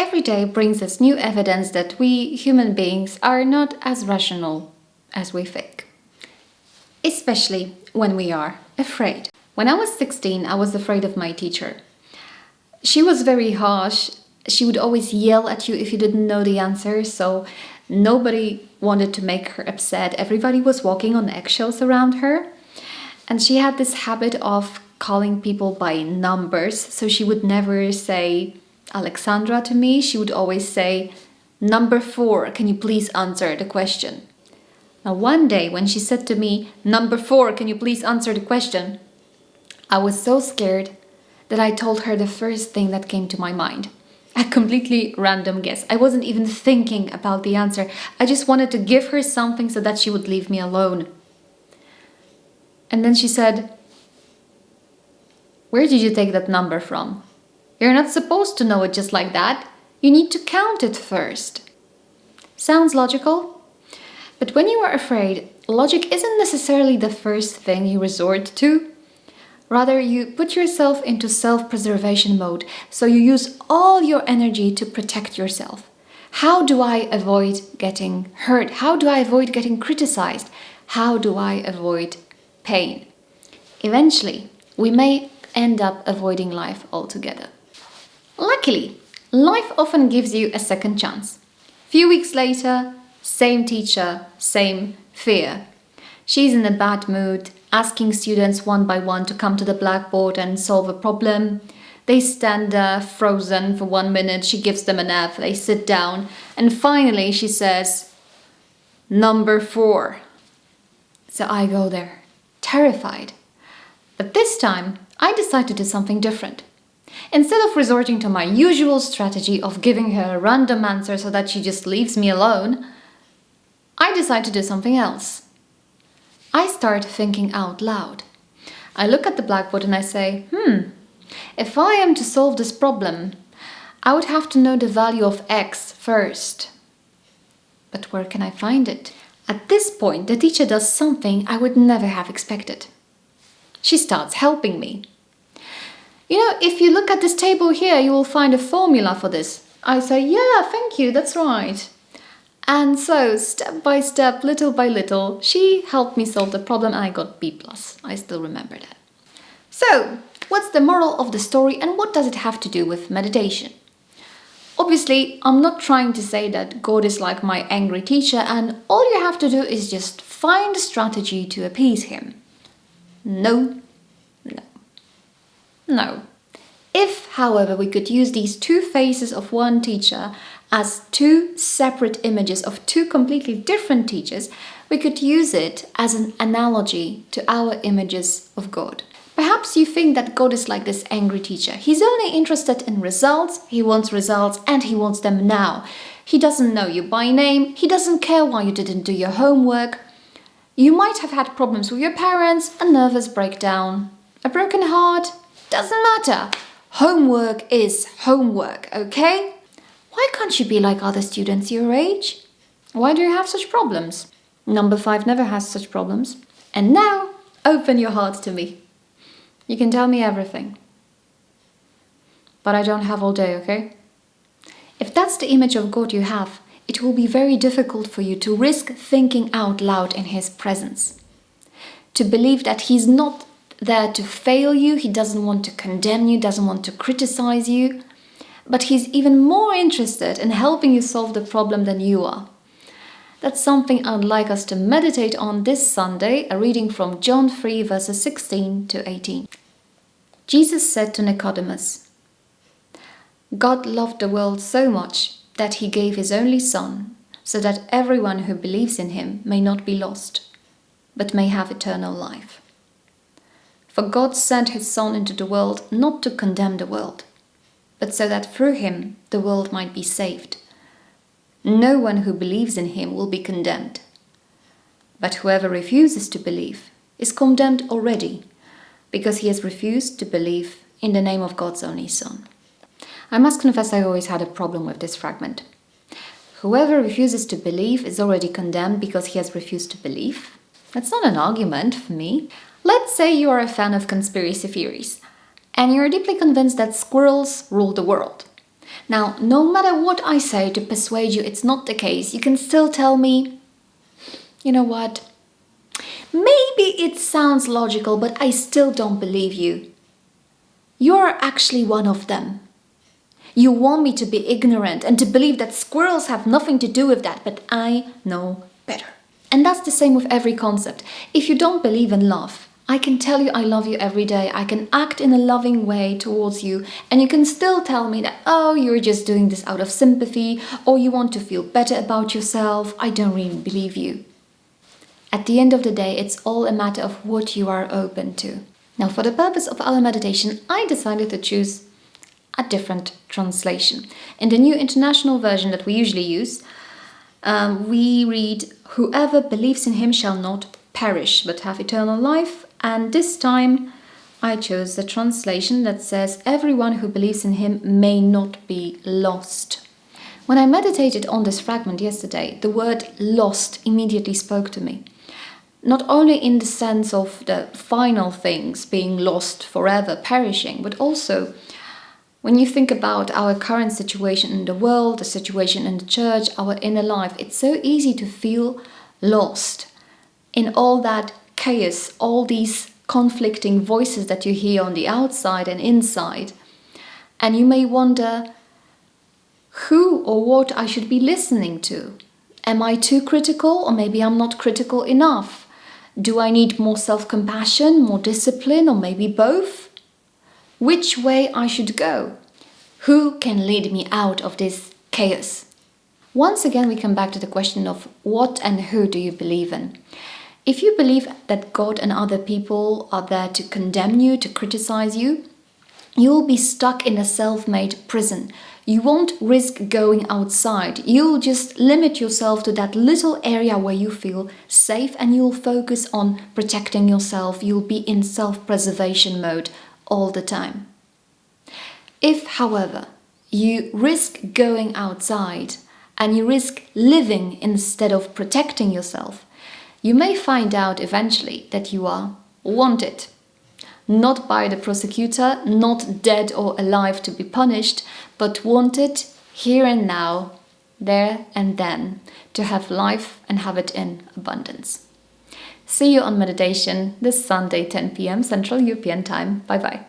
Every day brings us new evidence that we human beings are not as rational as we think, especially when we are afraid. When I was 16, I was afraid of my teacher. She was very harsh. She would always yell at you if you didn't know the answer, so nobody wanted to make her upset. Everybody was walking on eggshells around her. And she had this habit of calling people by numbers, so she would never say Alexandra to me. She would always say, "Number 4, can you please answer the question?" Now, one day when she said to me, "Number 4, can you please answer the question?" I was so scared that I told her the first thing that came to my mind. A completely random guess. I wasn't even thinking about the answer. I just wanted to give her something so that she would leave me alone. And then she said, "Where did you take that number from? You're not supposed to know it just like that. You need to count it first." Sounds logical? But when you are afraid, logic isn't necessarily the first thing you resort to. Rather, you put yourself into self-preservation mode, so you use all your energy to protect yourself. How do I avoid getting hurt? How do I avoid getting criticized? How do I avoid pain? Eventually, we may end up avoiding life altogether. Luckily, life often gives you a second chance. Few weeks later, same teacher, same fear. She's in a bad mood, asking students one by one to come to the blackboard and solve a problem. They stand there frozen for 1 minute. She gives them an F. They sit down. And finally she says, "Number 4. So I go there, terrified. But this time, I decide to do something different. Instead of resorting to my usual strategy of giving her a random answer so that she just leaves me alone, I decide to do something else. I start thinking out loud. I look at the blackboard and I say, if I am to solve this problem, I would have to know the value of x first. But where can I find it? At this point, the teacher does something I would never have expected. She starts helping me. If you look at this table here, you will find a formula for this. I say, yeah, thank you, that's right. And so, step by step, little by little, she helped me solve the problem and I got B+. I still remember that. So, what's the moral of the story and what does it have to do with meditation? Obviously, I'm not trying to say that God is like my angry teacher and all you have to do is just find a strategy to appease him. No. If, however, we could use these two faces of one teacher as two separate images of two completely different teachers, we could use it as an analogy to our images of God. Perhaps you think that God is like this angry teacher. He's only interested in results, he wants results, and he wants them now. He doesn't know you by name, he doesn't care why you didn't do your homework. You might have had problems with your parents, a nervous breakdown, a broken heart. Doesn't matter. Homework is homework, okay? Why can't you be like other students your age? Why do you have such problems? Number 5 never has such problems. And now, open your heart to me. You can tell me everything. But I don't have all day, okay? If that's the image of God you have, it will be very difficult for you to risk thinking out loud in his presence. To believe that he's not there to fail you, he doesn't want to condemn you, doesn't want to criticize you, but he's even more interested in helping you solve the problem than you are. That's something I'd like us to meditate on this Sunday, a reading from John 3 verses 16 to 18. Jesus said to Nicodemus, "God loved the world so much that he gave his only Son, so that everyone who believes in him may not be lost, but may have eternal life. For God sent his Son into the world not to condemn the world, but so that through him the world might be saved. No one who believes in him will be condemned. But whoever refuses to believe is condemned already, because he has refused to believe in the name of God's only Son." I must confess I always had a problem with this fragment. Whoever refuses to believe is already condemned because he has refused to believe. That's not an argument for me. Let's say you are a fan of conspiracy theories, and you're deeply convinced that squirrels rule the world. Now, no matter what I say to persuade you it's not the case, you can still tell me, you know what? Maybe it sounds logical, but I still don't believe you. You're actually one of them. You want me to be ignorant and to believe that squirrels have nothing to do with that, but I know better. And that's the same with every concept. If you don't believe in love, I can tell you I love you every day. I can act in a loving way towards you, and you can still tell me that, oh, you're just doing this out of sympathy, or you want to feel better about yourself. I don't really believe you. At the end of the day, it's all a matter of what you are open to. Now, for the purpose of our meditation, I decided to choose a different translation. In the New International Version that we usually use, we read, "Whoever believes in him shall not perish, but have eternal life." And this time I chose the translation that says, "Everyone who believes in him may not be lost." When I meditated on this fragment yesterday, the word lost immediately spoke to me. Not only in the sense of the final things being lost forever, perishing, but also when you think about our current situation in the world, the situation in the church, our inner life, it's so easy to feel lost in all that chaos, all these conflicting voices that you hear on the outside and inside. And you may wonder who or what I should be listening to. Am I too critical, or maybe I'm not critical enough? Do I need more self-compassion, more discipline, or maybe both? Which way I should go? Who can lead me out of this chaos? Once again, we come back to the question of what and who do you believe in? If you believe that God and other people are there to condemn you, to criticize you, you'll be stuck in a self-made prison. You won't risk going outside. You'll just limit yourself to that little area where you feel safe, and you'll focus on protecting yourself. You'll be in self-preservation mode all the time. If, however, you risk going outside and you risk living instead of protecting yourself, you may find out eventually that you are wanted. Not by the prosecutor, not dead or alive to be punished, but wanted here and now, there and then, to have life and have it in abundance. See you on meditation this Sunday, 10 p.m. Central European Time. Bye-bye.